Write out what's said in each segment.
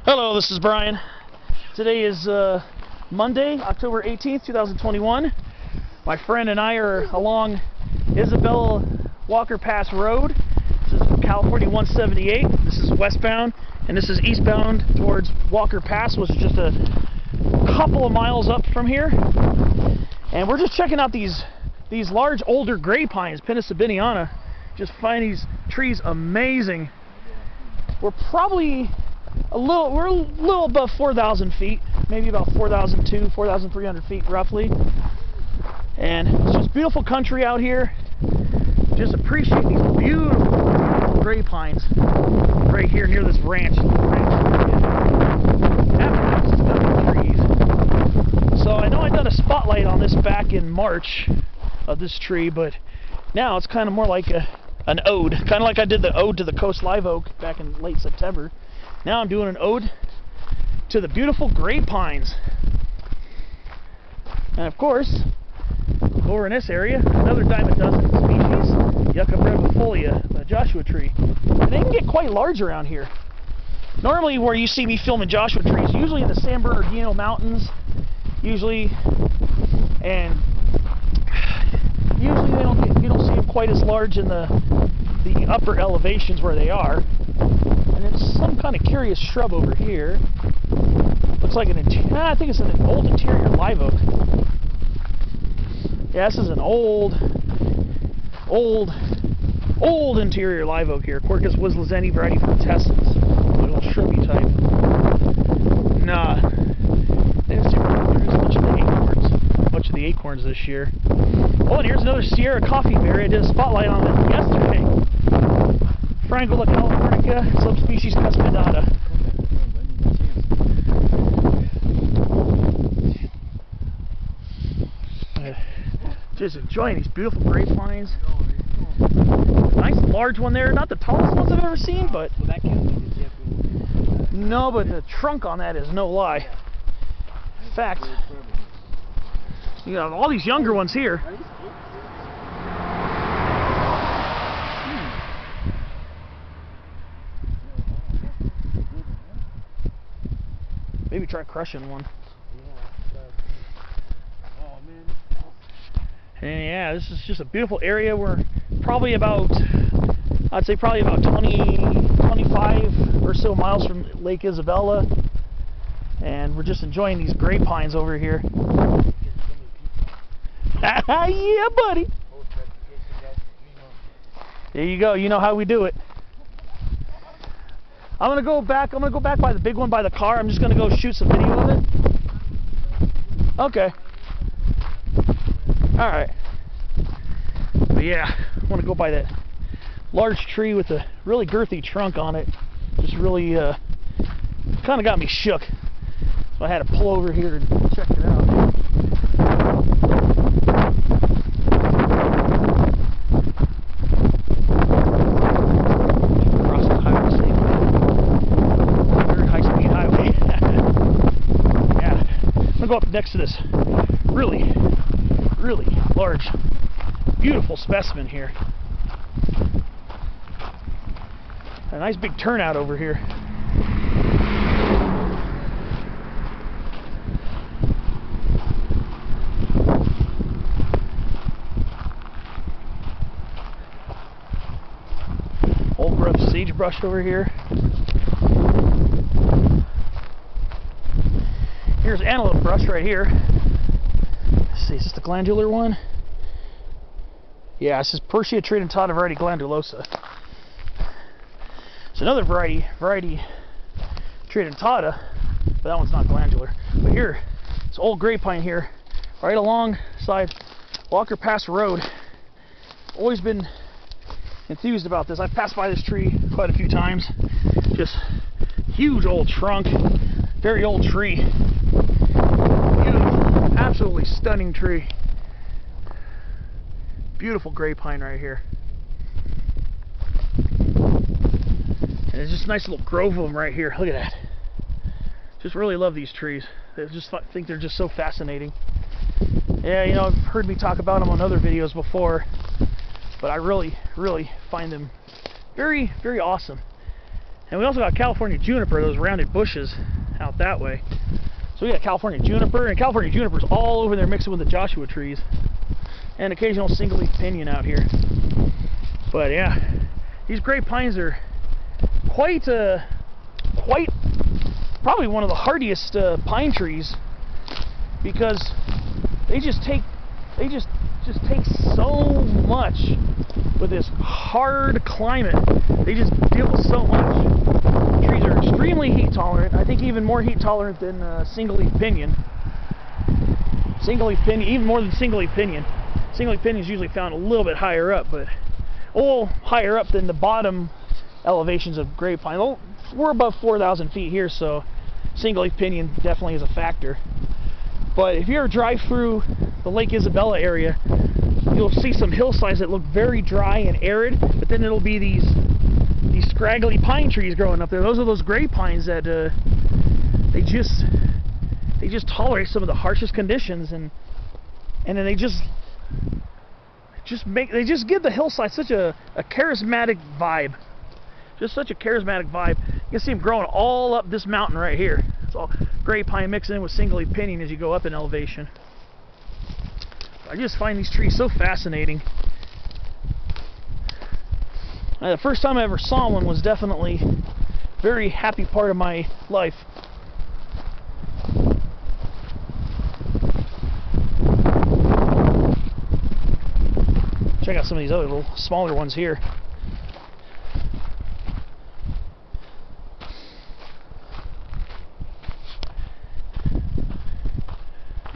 Hello, this is Brian. Today is Monday, October 18th, 2021. My friend and I are along Isabella-Walker Pass Road. This is California 178. This is westbound, and this is eastbound towards Walker Pass, which is just a couple of miles up from here. And we're just checking out these large older gray pines, Pinus sabiniana. Just find these trees amazing. We're probably a little above 4,000 feet, maybe about 4,200, 4,300 feet roughly. And it's just beautiful country out here. Just appreciate these beautiful gray pines right here near this ranch. Trees. So I know I done a spotlight on this back in March of this tree, but now it's kind of more like an ode, kind of like I did the ode to the Coast Live Oak back in late September. Now I'm doing an ode to the beautiful gray pines. And of course, over in this area, another dime a dozen species, Yucca brevifolia, the Joshua tree. And they can get quite large around here. Normally where you see me filming Joshua trees, usually in the San Bernardino Mountains, usually you don't see them quite as large in the upper elevations where they are. And there's some kind of curious shrub over here. Looks like I think it's an old interior live oak. Yeah, this is an old interior live oak here. Quercus wislizeni variety from Tessins. A little shrubby type. Nah. They seem to produce a bunch of the acorns this year. Oh, and here's another Sierra coffee berry. I did a spotlight on it yesterday. Frangola californica, subspecies cuspidata. Just enjoying these beautiful grape pines. Nice large one there. Not the tallest ones I've ever seen, but no, but the trunk on that is no lie. In fact, you got all these younger ones here. Maybe try crushing one. And yeah, this is just a beautiful area. We're probably about, I'd say probably about 25 or so miles from Lake Isabella. And we're just enjoying these gray pines over here. Yeah, buddy. There you go. You know how we do it. I'm gonna go back by the big one by the car. I'm just gonna go shoot some video of it. Okay. Alright. But yeah, I wanna go by that large tree with a really girthy trunk on it. Just really kinda got me shook. So I had to pull over here and check it out. Go up next to this really large, beautiful specimen here. A nice big turnout over here. Old growth sagebrush over here. Here's antelope brush right here. Let's see, is this the glandular one? Yeah, this is Persea tridentata variety glandulosa. It's another variety tridentata, but that one's not glandular. But here, it's old gray pine here, right alongside Walker Pass Road. Always been enthused about this. I've passed by this tree quite a few times. Just huge old trunk, very old tree. Beautiful, absolutely stunning tree. Beautiful gray pine right here. And there's just a nice little grove of them right here. Look at that. Just really love these trees. I just think they're just so fascinating. Yeah, you know, I've heard me talk about them on other videos before, but I really find them very, very awesome. And we also got California juniper, those rounded bushes out that way. So we got California juniper, and California juniper's all over there mixing with the Joshua trees. And occasional single-leaf pinyon out here. But yeah, these great pines are quite probably one of the hardiest pine trees, because they just take so much with this hard climate. They just deal with so much. The trees are extremely heat tolerant. I think even more heat tolerant than single-leaf pinyon. Single-leaf pinyon, even more than single-leaf pinyon. Single-leaf pinyon is usually found a little bit higher up, but higher up than the bottom elevations of great pine. Well, we're above 4,000 feet here, so single-leaf pinyon definitely is a factor. But if you ever drive through the Lake Isabella area, you'll see some hillsides that look very dry and arid, but then it'll be these scraggly pine trees growing up there. Those are those great pines that they just tolerate some of the harshest conditions, and then they just give the hillside such a charismatic vibe. Just such a charismatic vibe. You can see them growing all up this mountain right here. It's all great pine mixing in with single-leaf pinyon as you go up in elevation. I just find these trees so fascinating. The first time I ever saw one was definitely a very happy part of my life. Check out some of these other little smaller ones here.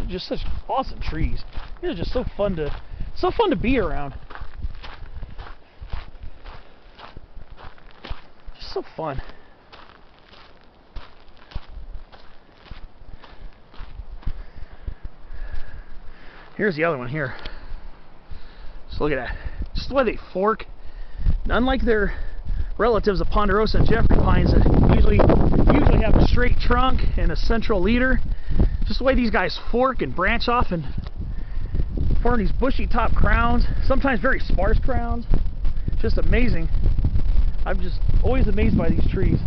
Just such awesome trees. These are just so fun to be around. Just so fun. Here's the other one here. So look at that. Just the way they fork. Unlike their relatives, the ponderosa and Jeffrey pines that usually have a straight trunk and a central leader. Just the way these guys fork and branch off and form these bushy top crowns, sometimes very sparse crowns. Just amazing. I'm just always amazed by these trees.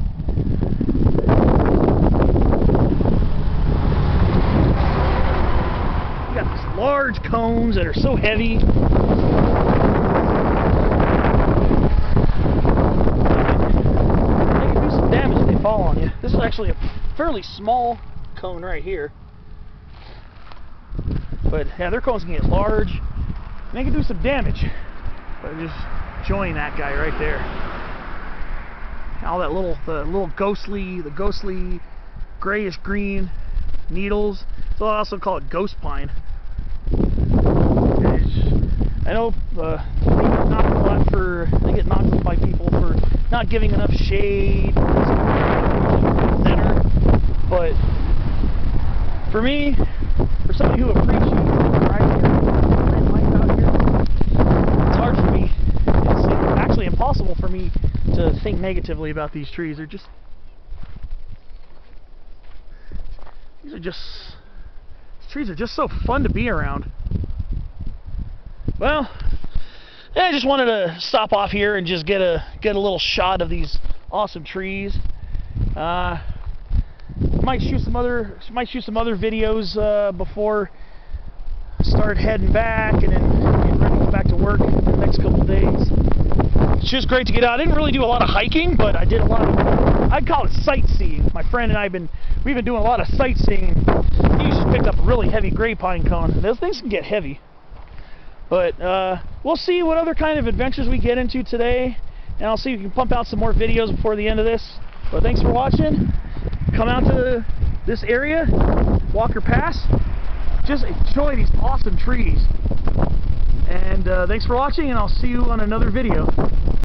You got these large cones that are so heavy. They can do some damage if they fall on you. This is actually a fairly small cone right here. But yeah, their cones can get large, and they can do some damage. But just join that guy right there. All that the ghostly grayish green needles. So I also call it ghost pine. I know they get knocked by people for not giving enough shade, thinner. But for me, for somebody who appreciates out here, it's hard for me. It's actually impossible for me to think negatively about these trees. These trees are just so fun to be around. Well, yeah, I just wanted to stop off here and just get a little shot of these awesome trees. Might shoot some other videos before I start heading back and then get ready to go back to work in the next couple of days. It's just great to get out. I didn't really do a lot of hiking, but I did a lot of, I'd call it sightseeing. My friend and I we've been doing a lot of sightseeing. He just picked up a really heavy gray pine cone. Those things can get heavy. But we'll see what other kind of adventures we get into today, and I'll see if we can pump out some more videos before the end of this. But thanks for watching. Come out to this area, Walker Pass. Just enjoy these awesome trees. And thanks for watching, and I'll see you on another video.